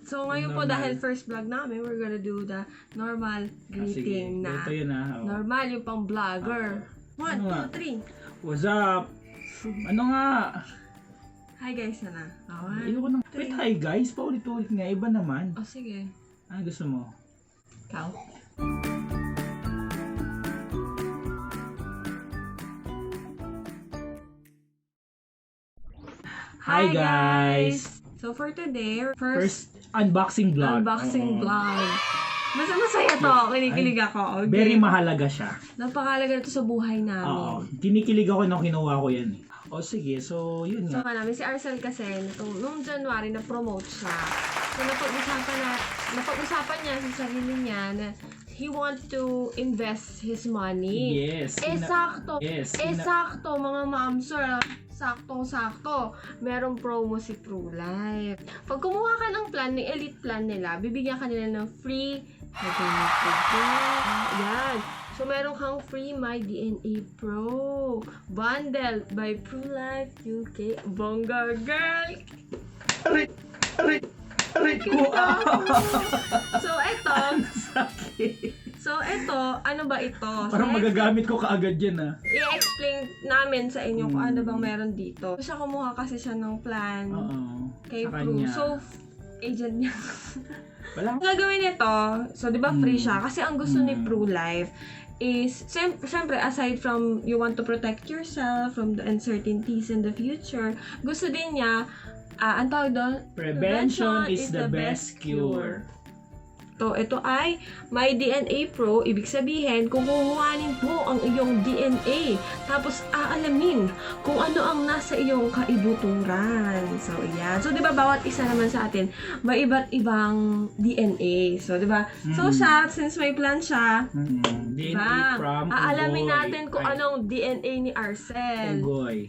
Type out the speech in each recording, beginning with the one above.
So, ngayon po, dahil first vlog namin, we're gonna do the normal greeting na. Ito yun ha. Normal, yung pang vlogger. 1, 2, 3. What's up? Ano nga? Hi guys na. Ayoko nang. Wait, hi guys. Paulit-ulit nga. Iba naman. Oh, sige. Ano gusto mo? Ikaw? Hi guys! So for today, First unboxing vlog. Oo. vlog. Masaya to. Kinikilig ako. Okay. Very mahalaga siya. Napakalaga ito sa buhay Oo. namin. Kinikilig ako nung kinuha ko yan. O sige, so yun So nga. namin si Arcel kasi noong January na-promote siya. So napag-usapan niya sa sarili niya na he wants to invest his money. Yes. Sakto. Yes. Sakto mga ma'am sir. Saktong-sakto. Merong promo si PruLife. Pag kumuha ka ng plan, ng elite plan nila, bibigyan ka nila ng free yan. So, meron kang free My DNA Pro bundle by PruLife UK. Bongga girl! Aray ko! So, ito, ano ba ito? Parang magagamit ko kaagad yan ah. I-explain namin sa inyo kung ano bang meron dito. Siya kumuha kasi siya ng plan kay sa Pru. kanya. So, agent niya. Wala. Ang gagawin nito, so di ba free siya? Kasi ang gusto ni PruLife is, syempre, aside from you want to protect yourself from the uncertainties in the future, gusto din niya, ang tawag doon? Prevention is the best cure. So, ito ay My DNA Pro. Ibig sabihin, kung kukuhanin mo ang iyong DNA, tapos aalamin kung ano ang nasa iyong kaibuturan. So, yan. So, di ba, bawat isa naman sa atin, may iba't ibang DNA. So, di ba? So, siya, since may plan siya, DNA from aalamin Ugoy. natin kung anong DNA ni Arcel. Ugoy.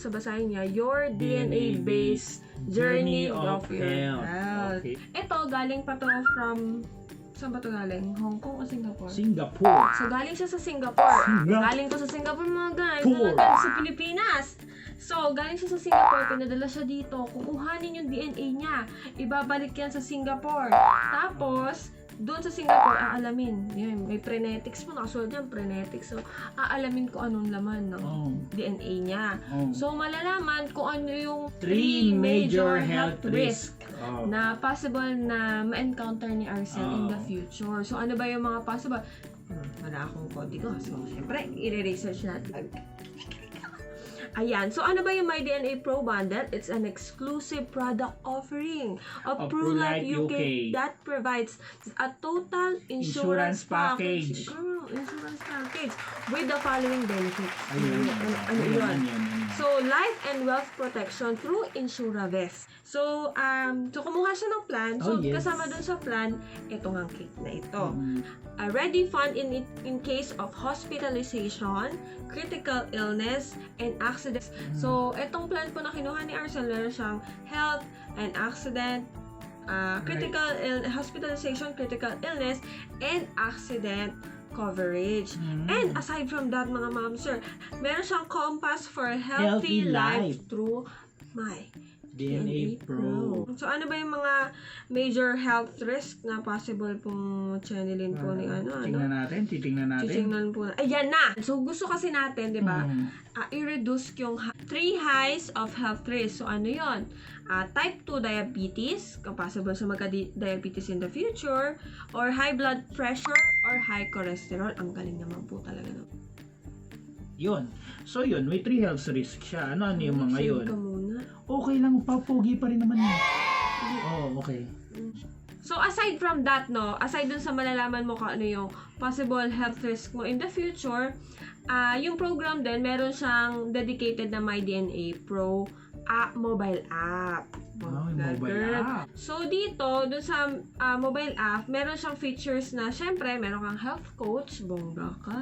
Sa basahin niya, your DNA-based journey of your health. Okay. Ito, galing pa to from, saan ba to galing? Hong Kong o Singapore? Singapore. So, galing siya sa Singapore. Galing to sa Singapore mga guys. Nandun sa Pilipinas. So, galing siya sa Singapore. Pinadala siya dito. Kukuhanin yung DNA niya. Ibabalik yan sa Singapore. Tapos, doon sa Singapore, aalamin. Yun, may prenetics po. Nakasulat dyan, prenetics. So, aalamin ko anong laman ng DNA niya. So, malalaman kung ano yung 3 major health risk na possible na ma-encounter ni Arcel in the future. So, ano ba yung mga possible? Wala akong kodigo. So, syempre, i-research natin. Ayan. So, ano ba yung My DNA Pro Bundle? It's an exclusive product offering of PruLife UK that provides a total insurance package. Insurance package with the following benefits. Ano yun? So, life and wealth protection through Insuravest. So, kumuha siya ng plan. So, kasama dun sa plan, ito ang cake na ito. A ready fund in case of hospitalization, critical illness, and accidents. So, itong plan po na kinuha ni Arcel, meron siyang health and accident, hospitalization, critical illness, and accident coverage. And aside from that, mga ma'am sir, meron siyang compass for healthy life through My DNA Pro. So, ano ba yung mga major health risk na possible pong channelin po ni Titingnan natin. Titingnan po na. Ayan na! So, gusto kasi natin, di ba, i-reduce yung 3 highs of health risk. So, ano yon? Type 2 diabetes, kung possible sa magka-diabetes in the future, or high blood pressure, or high cholesterol. Ang galing naman po talaga. No? Yun. So yun, may 3 health risk siya. Ano yung mga yun? Ka muna. Okay lang, papugi pa rin naman yun. Okay. So, aside from that, no, aside dun sa malalaman mo kung ano yung possible health risk mo in the future, yung program din, meron siyang dedicated na My DNA Pro mobile app. Mobile app. So, dito, dun sa mobile app, meron siyang features na, syempre, meron kang health coach, bongga ka.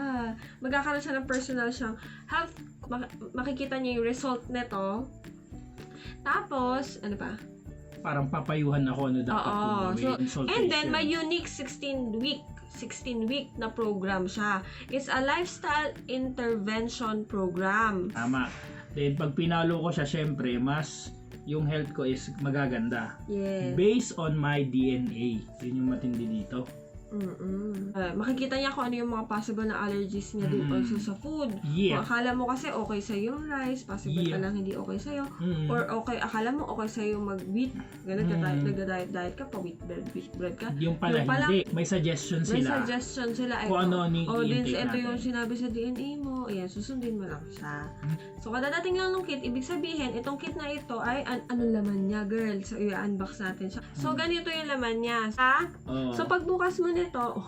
Magkakaroon siya ng personal siyang health, makikita niyo yung result nito. Tapos, ano pa? Parang papayuhan ako ano dapat gawin. So, and then, may unique 16-week na program siya. It's a lifestyle intervention program. Tama. Then, pag pinalo ko siya, syempre, mas yung health ko is magaganda. Yes. Based on my DNA. Yun yung matindi dito. Makikita niya kung ano yung mga possible na allergies niya din also sa food. Yeah. Kung akala mo kasi okay sa'yo yung rice, possible pa lang hindi okay sa'yo. Or okay, akala mo okay sa'yo mag-wheat. Nagda-diet ka pa, wheat bread ka. Yung pala hindi. May suggestion May sila. suggestion sila. Kung ano yung i-intake ito natin. yung sinabi sa DNA mo. Ayan, susundin mo lang siya. So, kadadating lang ng kit, ibig sabihin, itong kit na ito ay, anong laman niya, girl? So, i-unbox natin siya. So, ganito yung laman niya. So, pagbukas mo nito,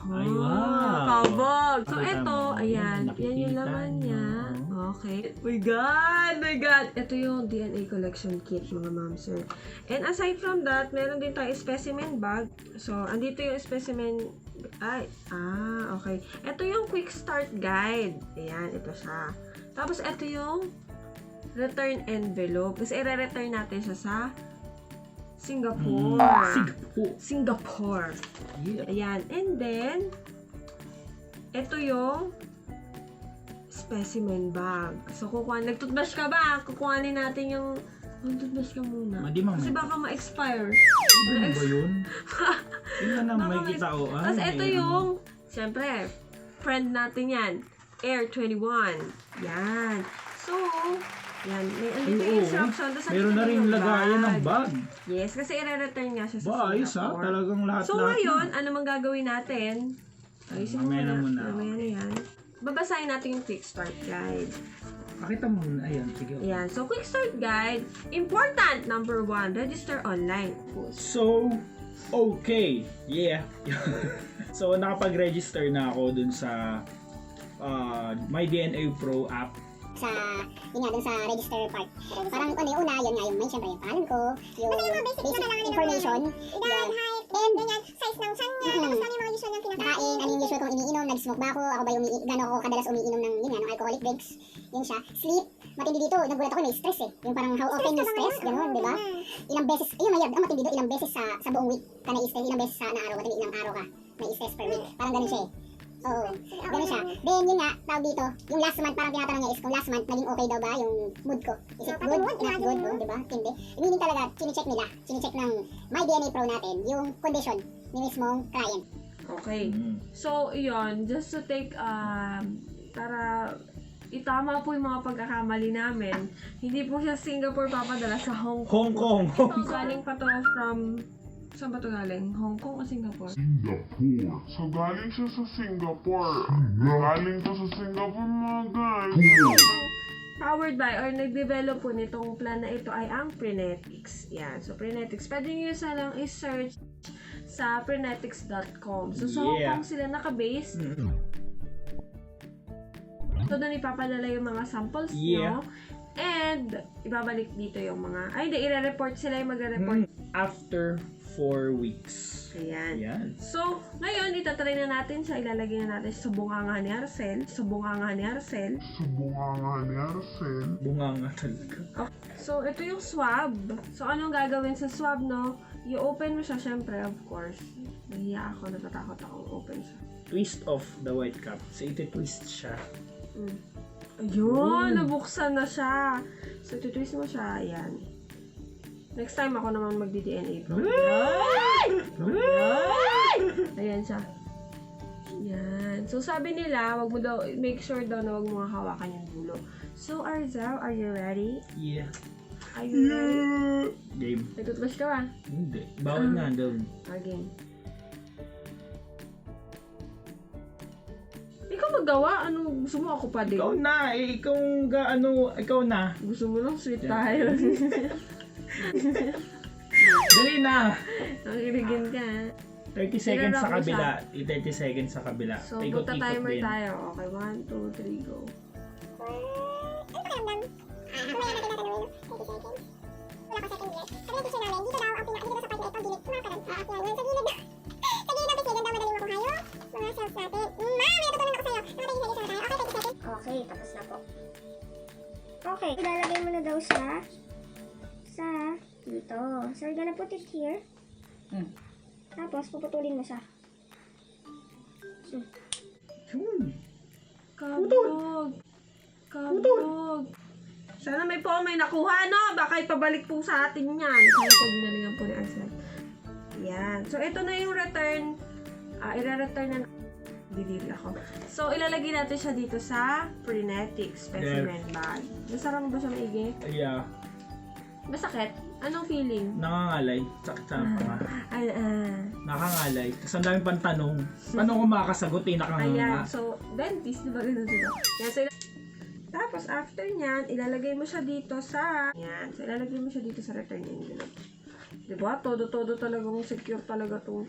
Ay, wow. kabog! So, Pakita ito, mo. ayan, Nakikita yan yung laman niya. niyo. Okay. My God! Ito yung DNA collection kit, mga ma'am, sir. And aside from that, meron din tayo specimen bag. So, andito yung specimen. Okay. Ito yung quick start guide. Ayan, ito siya. Tapos, ito yung return envelope. Kasi i-return natin siya sa Singapore. Singapore. Yeah. Ayan. And then, ito yung specimen bag. So, nag-toothbrush ka ba? Kukuhanin natin yung toothbrush ka muna. Hindi, ma'am. Kasi baka ma-expire. Ano ba yun? Yun na may kita o. Tapos ito yung, siyempre, friend natin yan. Air 21. Yan. So, yan. May andito yung instruction. Meron na rin lagayan ng bag. Yes, kasi i-return nga siya sa Singapore. Ayos ha. Talagang lahat-lahat. So ngayon, ano mang gagawin natin? Ayusin mo Mamaya na muna. Mamaya na yan. Babasahin natin yung quick start guide. Pakita mo muna. Ayan, sige. Ayan. So, quick start guide. Important. Number 1, register online. So, okay. Yeah. So, nakapag-register na ako dun sa My DNA Pro app. Yun nga, dun sa register part. Parang ano yung una, yun nga yung syempre yung pangalan ko, yung basic information, edad, height, and ganyan, size ng tiyan niya, tapos ano yung mga usual ng kinakain, ano yung usual kong iniinom, nag-smoke ba ako ba gano'n ako kadalas umiinom ng yun nga, ng alcoholic drinks, yun siya. Sleep, matindi dito, nagulat ako may stress yung parang how often you stress, gano'n, di ba? Ilang beses, ayun mayroon, ang matindi dito, ilang beses sa buong week ka na-stress, ilang beses sa araw, matindi ilang araw ka na-stress per week, parang gano'n siya Oo, ganun siya. Then yun nga, tawag dito, yung last month, parang tinatanong niya is kung last month naging okay daw ba yung mood ko. Is it good? Not good? Oh, diba? Hindi. Meaning talaga, chinecheck nila, chinecheck ng My DNA Pro natin, yung condition ni mismong client. Okay. So, yun, just to take, para itama po yung mga pagkakamali namin, hindi po siya Singapore papadala sa Hong Kong. Hong Kong. So, galing pa to from, saan ba to galing? Hong Kong o Singapore? Singapore. So, galing siya sa Singapore. Galing to sa Singapore, mga guys. Powered by or nag-develop po nitong plan na ito ay ang Prenetics. Yan. So, Prenetics. Pwede nyo sa lang i-search sa prenetics.com. So, sa Hong Kong sila naka-base. So, doon ipapadala yung mga samples nyo. And, ibabalik dito yung mga, hindi, i-report sila yung mag-report. After 4 weeks. Ayan. Yan. So, ngayon, itatry na natin siya. Ilalagay na natin sa bunganga ni Arcel. Sa bunganga ni Arcel. Sa bunganga ni Arcel. Bunganga talaga. Okay. So, ito yung swab. So, anong gagawin sa swab, no? I-open mo siya, syempre, of course. Nahiya ako, natatakot ako open siya. Twist off the white cap. So, iti-twist siya. Ayun, nabuksan na siya. So, iti-twist mo siya. Ayan. Next time, ako naman magdi-DNA pro. Ayan siya. Yan. So, sabi nila, wag mo daw, make sure daw na wag mo hawakan yung dulo. So, Arzel, are you ready? Yeah. Are you ready? Game. Nagtutbrush ka ba? Hindi. Bawal nga daw. Again. Ikaw magawa? Ano gusto mo? Ako pa din. Ikaw na. Ikaw na. Gusto mo lang sweet tayo. Dali na. Nakiligin ka. 30 seconds sa Sinarap mo kabila. 30 seconds sa kabila. So, Ikot-ikot punta timer din. tayo. Okay, 1, 2, 3, go. Ano pakiramdam? Mamaya natin natanungin, 30 seconds. Wala pa second guess. Sabi ng teacher namin, dito daw, dito sa part na ito, gilid, kumakaran. Yan, sa gilid. Sa gilid ng pisigan daw, madaling makuhayo. Mga cells natin. May natutunan ako sa'yo. Nakatagin sa tayo. Okay, 30 seconds. Okay, tapos na po. Okay, ilalagay mo na daw siya sa dito. So, we're gonna put it here. Tapos, puputulin mo siya. Yun. Kabog. Kabog. Sana may nakuha, no? Baka ipabalik po sa atin yan. Sana po binalingan po ni Arcel. Yan. So, ito na yung return. I-return na didiri ako. So, ilalagay natin siya dito sa Frenetic specimen bag. Nasarap mo ba siya maigi? Yeah. Masakit? Anong feeling? Nangangalay. Sakit-sakit pa nga. Nakangalay. Tapos ang daming pantanong. Paano ko makakasagot eh, Ayan. nakanganga. So, dentist, di ba ganun sila? Yan. So, tapos, after nyan, ilalagay mo siya dito sa... Yan. So, ilalagay mo siya dito sa return envelope. Diba? Todo-todo talagang secure talaga itong...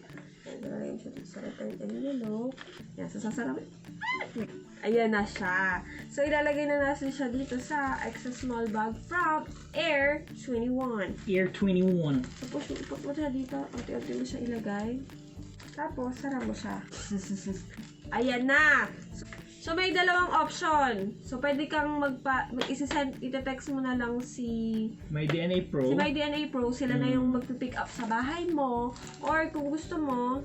Yan. Ilalagay mo siya dito sa return envelope. Yan. So, sasarap. Ayan na siya. So, ilalagay na natin siya dito sa extra small bag from Air 21. Year 21. Tapos, ipot mo siya dito. Unti-unti mo siya ilagay. Tapos, sara mo siya. Ayan na! So, may dalawang option. So, pwede kang ite-text mo na lang si My DNA Pro. My DNA Pro. Sila na yung magpipick up sa bahay mo. Or, kung gusto mo,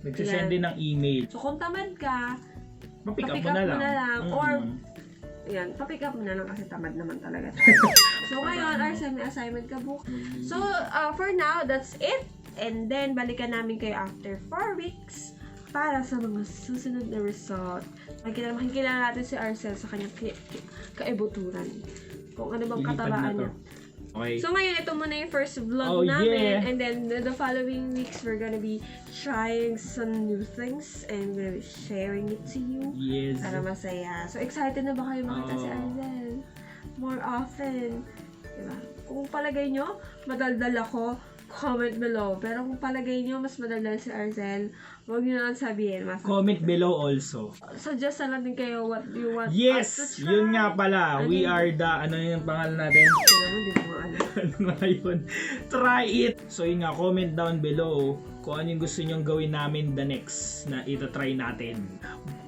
Nagsisend din ng email. so, kung tamad ka, Papick up papick mo na lang. Or, yan, papick up mo na lang kasi tamad naman talaga. So, ngayon, Arcel, may assignment ka book. So, for now, that's it. And then, balikan namin kayo after 4 weeks para sa mga susunod na result. Makikilala natin si Arcel sa kanyang kaibuturan. Kung ano bang Lilipan katabaan na to. niya. Okay. So, ngayon, ito muna yung first vlog Oh, namin. yeah. And then, the following weeks, we're gonna be trying some new things and we're gonna be sharing it to you. Yes. Para masaya. So, excited na ba kayo makita si Oo. Arcel? More often. Diba? Kung palagay nyo, madaldal ako, comment below. Pero kung palagay nyo, mas madaldal si Arcel, huwag nyo naman sabihin. Comment below also. Suggest na lang din kayo what you want us to Yes! try. Yun nga pala. Ano We yun? are the, ano yung pangalan natin? Ito naman, di mo ano. Ano nga yun? Try it! So yun nga, comment down below kung ano yung gusto nyong gawin namin the next na ita-try natin.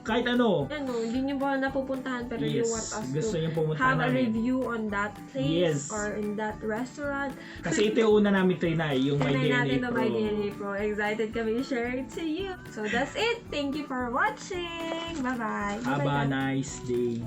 Kahit ano. Ano, hindi nyo ba napupuntahan pero you Yes. want us Gusto to nyo pumunta have a namin. review on that place Yes. or in that restaurant. Kasi ito yung una namin trinay, yung My Tignan natin DNA ang Pro. My DNA Pro. Excited kami share it to you. So that's it. Thank you for watching. Bye-bye. Have a Bye-bye. nice day.